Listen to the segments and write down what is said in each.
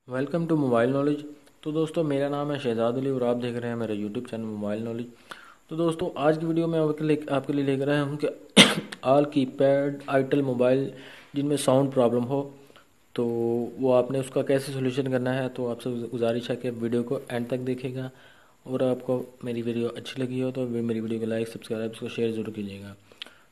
Welcome to mobile knowledge. तो दोस्तों, मेरा नाम है शहजाद अली और आप देख रहे हैं मेरा यूट्यूब चैनल मोबाइल नॉलेज। तो दोस्तों, आज की वीडियो में आपके लिए लेकर आया हूँ कि ऑल कीपैड आईटेल मोबाइल जिनमें साउंड प्रॉब्लम हो, तो वो आपने उसका कैसे सोल्यूशन करना है। तो आपसे गुजारिश है कि आप वीडियो को एंड तक देखिएगा और आपको मेरी वीडियो अच्छी लगी हो तो मेरी वीडियो को लाइक सब्सक्राइब इसको शेयर ज़रूर कीजिएगा।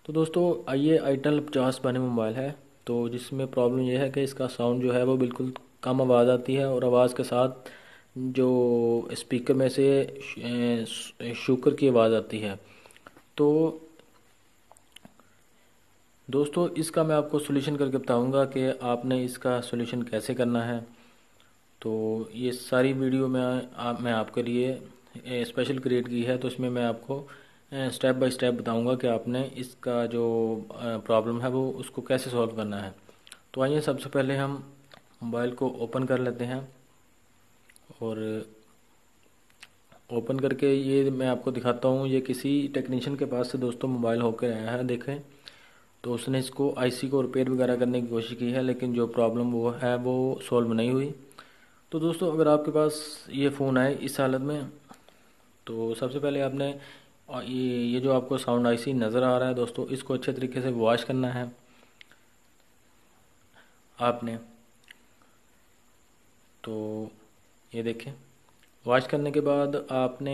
तो दोस्तों, आइए, आईटेल 50 मोबाइल है तो जिसमें प्रॉब्लम यह है कि इसका साउंड जो है वो बिल्कुल कम आवाज़ आती है और आवाज़ के साथ जो स्पीकर में से शूकर की आवाज़ आती है। तो दोस्तों, इसका मैं आपको सोल्यूशन करके बताऊंगा कि आपने इसका सोल्यूशन कैसे करना है। तो ये सारी वीडियो मैं आपके लिए स्पेशल क्रिएट की है, तो इसमें मैं आपको स्टेप बाय स्टेप बताऊंगा कि आपने इसका जो प्रॉब्लम है वो उसको कैसे सॉल्व करना है। तो आइए, सबसे पहले हम मोबाइल को ओपन कर लेते हैं और ओपन करके ये मैं आपको दिखाता हूँ। ये किसी टेक्नीशियन के पास से दोस्तों मोबाइल होकर आया है, देखें। तो उसने इसको आईसी को रिपेयर वगैरह करने की कोशिश की है, लेकिन जो प्रॉब्लम वो है वो सॉल्व नहीं हुई। तो दोस्तों, अगर आपके पास ये फ़ोन आए इस हालत में, तो सबसे पहले आपने ये जो आपको साउंड आईसी नज़र आ रहा है दोस्तों, इसको अच्छे तरीके से वॉश करना है आपने। तो ये देखें, वॉश करने के बाद आपने,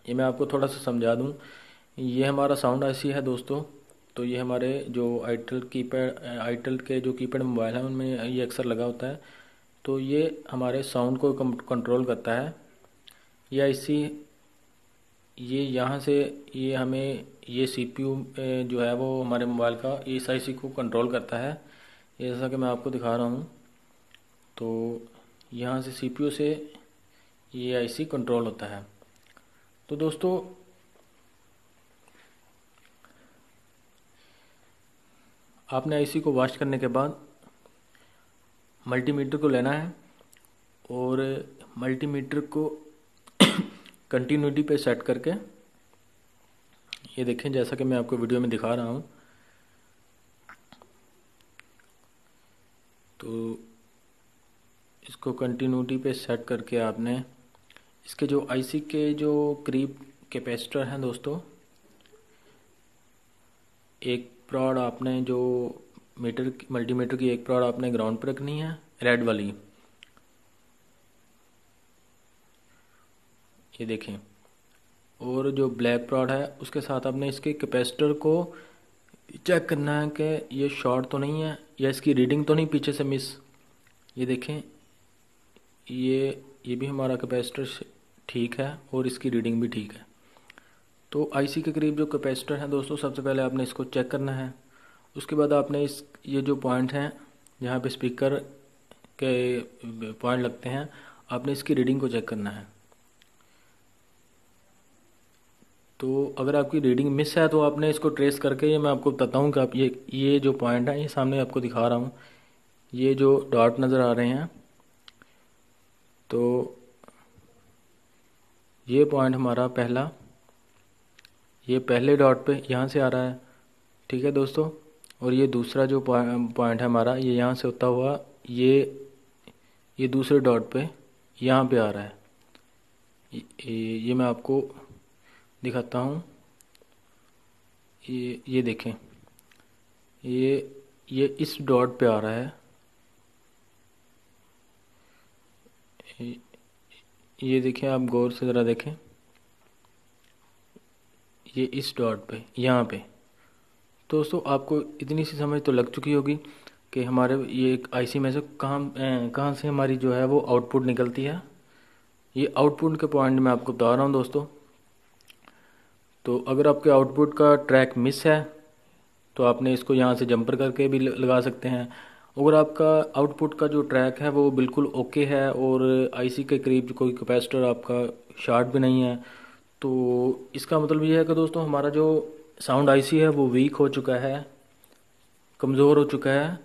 ये मैं आपको थोड़ा सा समझा दूं, ये हमारा साउंड आईसी है दोस्तों। तो ये हमारे जो आईटेल के जो कीपैड मोबाइल हैं उनमें ये अक्सर लगा होता है। तो ये हमारे साउंड को कंट्रोल करता है। ये आईसी, ये यहाँ से, ये हमें ये सीपीयू जो है वो हमारे मोबाइल का इस आईसी को कंट्रोल करता है। ये जैसा कि मैं आपको दिखा रहा हूँ, तो यहाँ से सीपीयू से ये आईसी कंट्रोल होता है। तो दोस्तों, आपने आईसी को वॉश करने के बाद मल्टीमीटर को लेना है और मल्टीमीटर को कंटिन्यूटी पे सेट करके, ये देखें जैसा कि मैं आपको वीडियो में दिखा रहा हूँ। तो इसको कंटिन्यूटी पे सेट करके आपने इसके जो आईसी के जो करीब कैपेसिटर हैं दोस्तों, एक प्रॉड आपने जो मल्टीमीटर की एक प्रॉड आपने ग्राउंड पर रखनी है, रेड वाली, ये देखें। और जो ब्लैक प्रॉड है उसके साथ आपने इसके कैपेसिटर को चेक करना है कि ये शॉर्ट तो नहीं है या इसकी रीडिंग तो नहीं पीछे से मिस। ये देखें, ये भी हमारा कैपेसिटर ठीक है और इसकी रीडिंग भी ठीक है। तो आईसी के करीब जो कैपेसिटर हैं दोस्तों, सबसे पहले आपने इसको चेक करना है। उसके बाद आपने ये जो पॉइंट हैं जहाँ पे स्पीकर के पॉइंट लगते हैं, आपने इसकी रीडिंग को चेक करना है। तो अगर आपकी रीडिंग मिस है तो आपने इसको ट्रेस करके, ये मैं आपको बताता हूँ कि आप ये जो पॉइंट है, ये सामने आपको दिखा रहा हूँ, ये जो डॉट नज़र आ रहे हैं, तो ये पॉइंट हमारा पहला, ये पहले डॉट पे यहाँ से आ रहा है, ठीक है दोस्तों। और ये दूसरा जो पॉइंट है हमारा, ये यहाँ से होता हुआ ये दूसरे डॉट पे यहाँ पे आ रहा है। ये मैं आपको दिखाता हूँ। ये देखें, ये इस डॉट पे आ रहा है। ये ये देखें, आप गौर से ज़रा देखें, ये इस डॉट पे यहाँ पे। दोस्तों, आपको इतनी सी समझ तो लग चुकी होगी कि हमारे ये एक आईसी में से कहाँ से हमारी जो है वो आउटपुट निकलती है। ये आउटपुट के पॉइंट मैं आपको बता रहा हूँ दोस्तों। तो अगर आपके आउटपुट का ट्रैक मिस है तो आपने इसको यहाँ से जंपर करके भी लगा सकते हैं। अगर आपका आउटपुट का जो ट्रैक है वो बिल्कुल ओके है और आईसी के करीब कोई कैपेसिटर आपका शॉर्ट भी नहीं है, तो इसका मतलब ये है कि दोस्तों हमारा जो साउंड आईसी है वो वीक हो चुका है, कमज़ोर हो चुका है,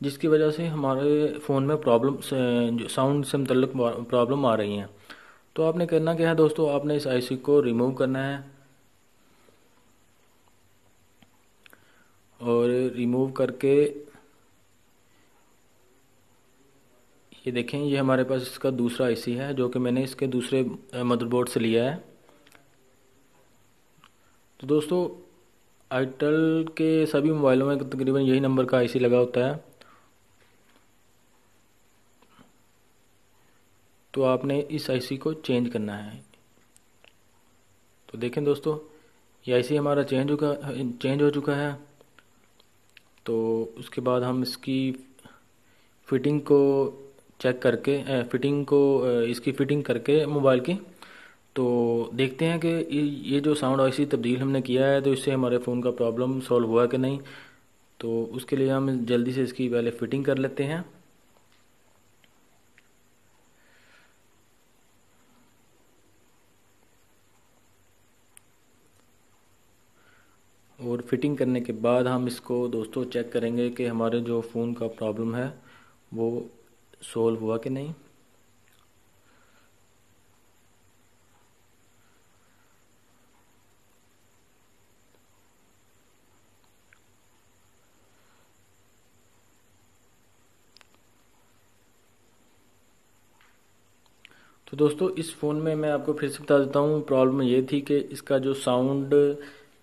जिसकी वजह से हमारे फ़ोन में प्रॉब्लम साउंड से मुतल्लिक प्रॉब्लम आ रही हैं। तो आपने करना क्या है दोस्तों, आपने इस आईसी को रिमूव करना है और रिमूव करके ये देखें, ये हमारे पास इसका दूसरा आईसी है जो कि मैंने इसके दूसरे मदरबोर्ड से लिया है। तो दोस्तों, आईटेल के सभी मोबाइलों में तकरीबन यही नंबर का आईसी लगा होता है। तो आपने इस आईसी को चेंज करना है। तो देखें दोस्तों, ये आईसी हमारा चेंज हो चुका है। तो उसके बाद हम इसकी फिटिंग को चेक करके इसकी फिटिंग करके मोबाइल की, तो देखते हैं कि ये जो साउंड आईसी तब्दील हमने किया है तो इससे हमारे फ़ोन का प्रॉब्लम सॉल्व हुआ कि नहीं। तो उसके लिए हम जल्दी से इसकी पहले फ़िटिंग कर लेते हैं। और फिटिंग करने के बाद हम इसको दोस्तों चेक करेंगे कि हमारे जो फ़ोन का प्रॉब्लम है वो सॉल्व हुआ कि नहीं। तो दोस्तों, इस फ़ोन में मैं आपको फिर से बता देता हूँ, प्रॉब्लम ये थी कि इसका जो साउंड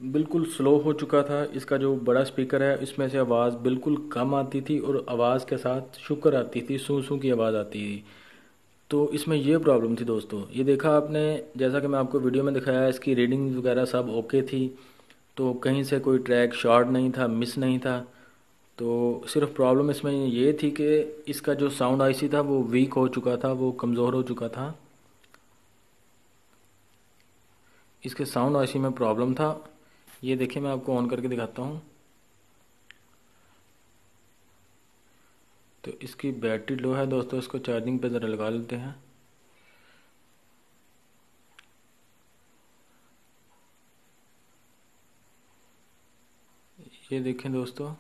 बिल्कुल स्लो हो चुका था। इसका जो बड़ा स्पीकर है इसमें से आवाज़ बिल्कुल कम आती थी और आवाज़ के साथ शुकर आती थी, सूं सूं की आवाज़ आती थी। तो इसमें ये प्रॉब्लम थी दोस्तों। ये देखा आपने, जैसा कि मैं आपको वीडियो में दिखाया, इसकी रीडिंग वगैरह सब ओके थी। तो कहीं से कोई ट्रैक शॉर्ट नहीं था, मिस नहीं था। तो सिर्फ प्रॉब्लम इसमें ये थी कि इसका जो साउंड आईसी था वो वीक हो चुका था, वो कमज़ोर हो चुका था। इसके साउंड आईसी में प्रॉब्लम था। ये देखिए, मैं आपको ऑन करके दिखाता हूँ। तो इसकी बैटरी लो है दोस्तों, इसको चार्जिंग पे ज़रा लगा लेते हैं। ये देखें दोस्तों,